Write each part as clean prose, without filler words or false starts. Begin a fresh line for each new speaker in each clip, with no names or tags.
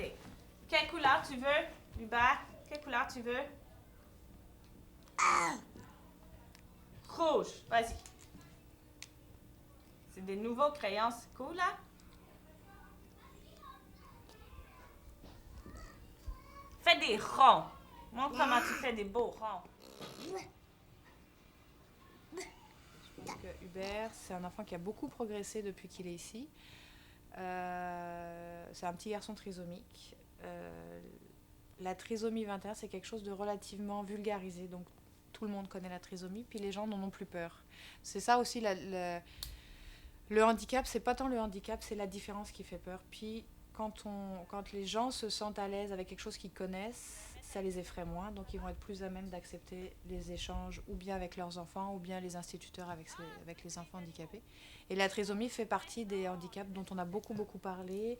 côté. Quelle couleur tu veux, Hubert? Quelle couleur tu veux? Rouge, vas-y. C'est des nouveaux crayons, c'est cool, là? Fais des ronds. Montre comment tu fais des beaux ronds.
Je pense que Hubert, c'est un enfant qui a beaucoup progressé depuis qu'il est ici. C'est un petit garçon trisomique. La trisomie 21, c'est quelque chose de relativement vulgarisé, donc tout le monde connaît la trisomie, puis les gens n'en ont plus peur. C'est ça aussi, le handicap, c'est pas tant le handicap, c'est la différence qui fait peur. Puis quand les gens se sentent à l'aise avec quelque chose qu'ils connaissent, ça les effraie moins, donc ils vont être plus à même d'accepter les échanges, ou bien avec leurs enfants, ou bien les instituteurs avec les enfants handicapés. Et la trisomie fait partie des handicaps dont on a beaucoup parlé,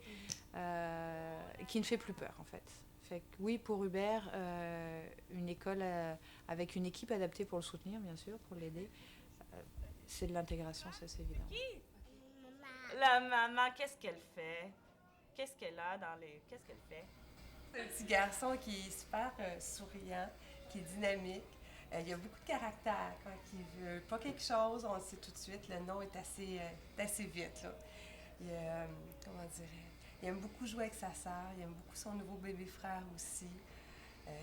qui ne fait plus peur en fait. Fait que oui, pour Hubert, une école avec une équipe adaptée pour le soutenir, bien sûr, pour l'aider, c'est de l'intégration, ça c'est évident.
La maman, qu'est-ce qu'elle fait? Qu'est-ce qu'elle a dans les... Qu'est-ce qu'elle fait?
C'est un petit garçon qui est super souriant, qui est dynamique. Il a beaucoup de caractère. Quand il veut pas quelque chose, on le sait tout de suite. Le non est assez vite. Là. Comment dirais il aime beaucoup jouer avec sa sœur. Il aime beaucoup son nouveau bébé frère aussi.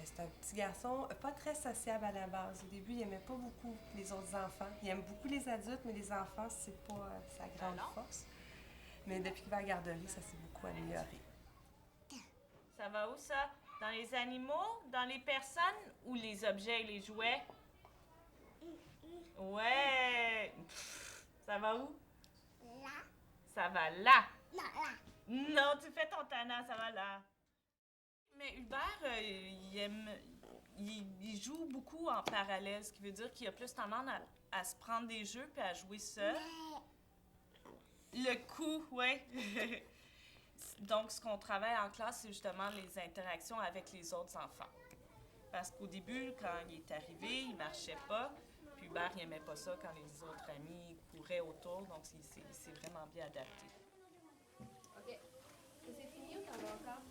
C'est un petit garçon pas très sociable à la base. Au début, il n'aimait pas beaucoup les autres enfants. Il aime beaucoup les adultes, mais les enfants, c'est pas sa grande force. Mais depuis qu'il va à la garderie, ça s'est beaucoup amélioré.
Ça va où, ça? Dans les animaux, dans les personnes ou les objets et les jouets? Ouais! Pff, ça va où?
Là.
Ça va là!
Non, là.
Non, tu fais ton tannant, ça va là. Mais Hubert, il joue beaucoup en parallèle, ce qui veut dire qu'il a plus tendance à se prendre des jeux puis à jouer seul. Le coup, ouais. Donc, ce qu'on travaille en classe, c'est justement les interactions avec les autres enfants. Parce qu'au début, quand il est arrivé, il marchait pas. Puis Hubert, il aimait pas ça quand les autres amis couraient autour. Donc, c'est vraiment bien adapté.
OK. C'est fini ou t'en as encore?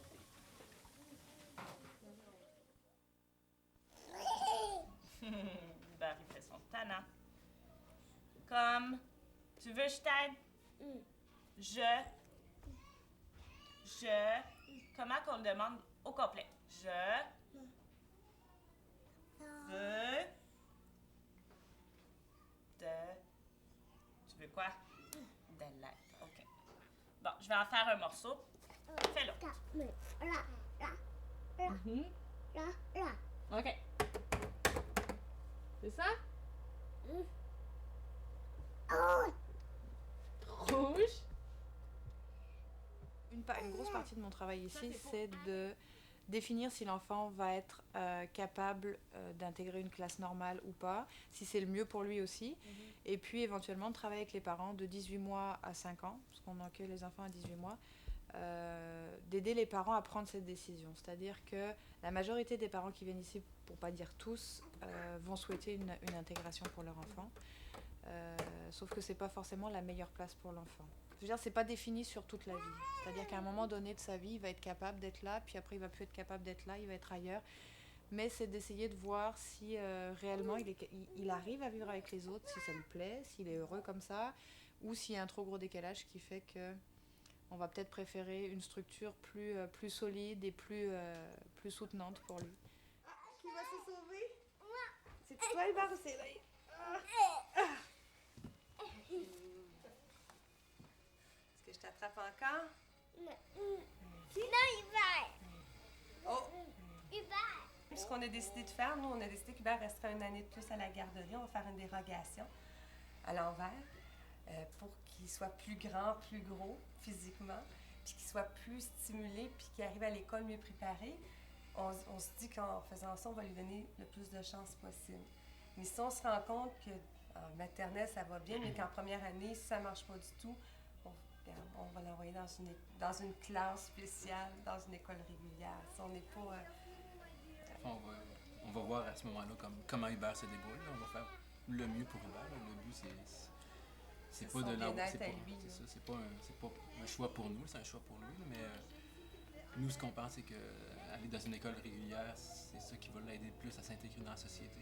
Hubert, il fait son tannant. Comme, tu veux que je t'aide? Comment qu'on le demande au complet? Veux. Tu veux quoi? De l'aide. OK. Bon, je vais en faire un morceau. Fais-le.
Là, là, là, là, là.
OK. C'est ça?
Oh,
Rouge.
Une grosse partie de mon travail ici, c'est de définir si l'enfant va être capable d'intégrer une classe normale ou pas, si c'est le mieux pour lui aussi, et puis éventuellement de travailler avec les parents de 18 mois à 5 ans, parce qu'on accueille les enfants à 18 mois, d'aider les parents à prendre cette décision. C'est-à-dire que la majorité des parents qui viennent ici, pour pas dire tous, vont souhaiter une intégration pour leur enfant, sauf que c'est pas forcément la meilleure place pour l'enfant. Je veux dire, c'est pas défini sur toute la vie. C'est-à-dire qu'à un moment donné de sa vie, il va être capable d'être là, puis après, il va plus être capable d'être là, il va être ailleurs. Mais c'est d'essayer de voir si réellement il arrive à vivre avec les autres, si ça lui plaît, s'il est heureux comme ça, ou s'il y a un trop gros décalage qui fait que on va peut-être préférer une structure plus solide et plus soutenante pour lui.
Qui va se sauver? C'est toi, Hubert, ou c'est là? Est-ce que je t'attrape encore?
non, Hubert.
Oh!
Hubert.
Ce qu'on a décidé de faire, nous, on a décidé qu'Hubert resterait une année de plus à la garderie. On va faire une dérogation à l'envers pour qu'il soit plus grand, plus gros physiquement, puis qu'il soit plus stimulé, puis qu'il arrive à l'école mieux préparé. On se dit qu'en faisant ça, on va lui donner le plus de chances possible. Mais si on se rend compte qu'en maternelle, ça va bien, mais qu'en première année, si ça ne marche pas du tout, on va l'envoyer dans une classe spéciale, dans une école régulière. Si on n'est pas...
On va voir à ce moment-là comment Hubert se débrouille. Là. On va faire le mieux pour Hubert. Là. Le but, c'est pas de l'envoyer. C'est pas un choix pour nous, c'est un choix pour lui. Mais Nous, ce qu'on pense, c'est que aller dans une école régulière, c'est ça qui va l'aider le plus à s'intégrer dans la société.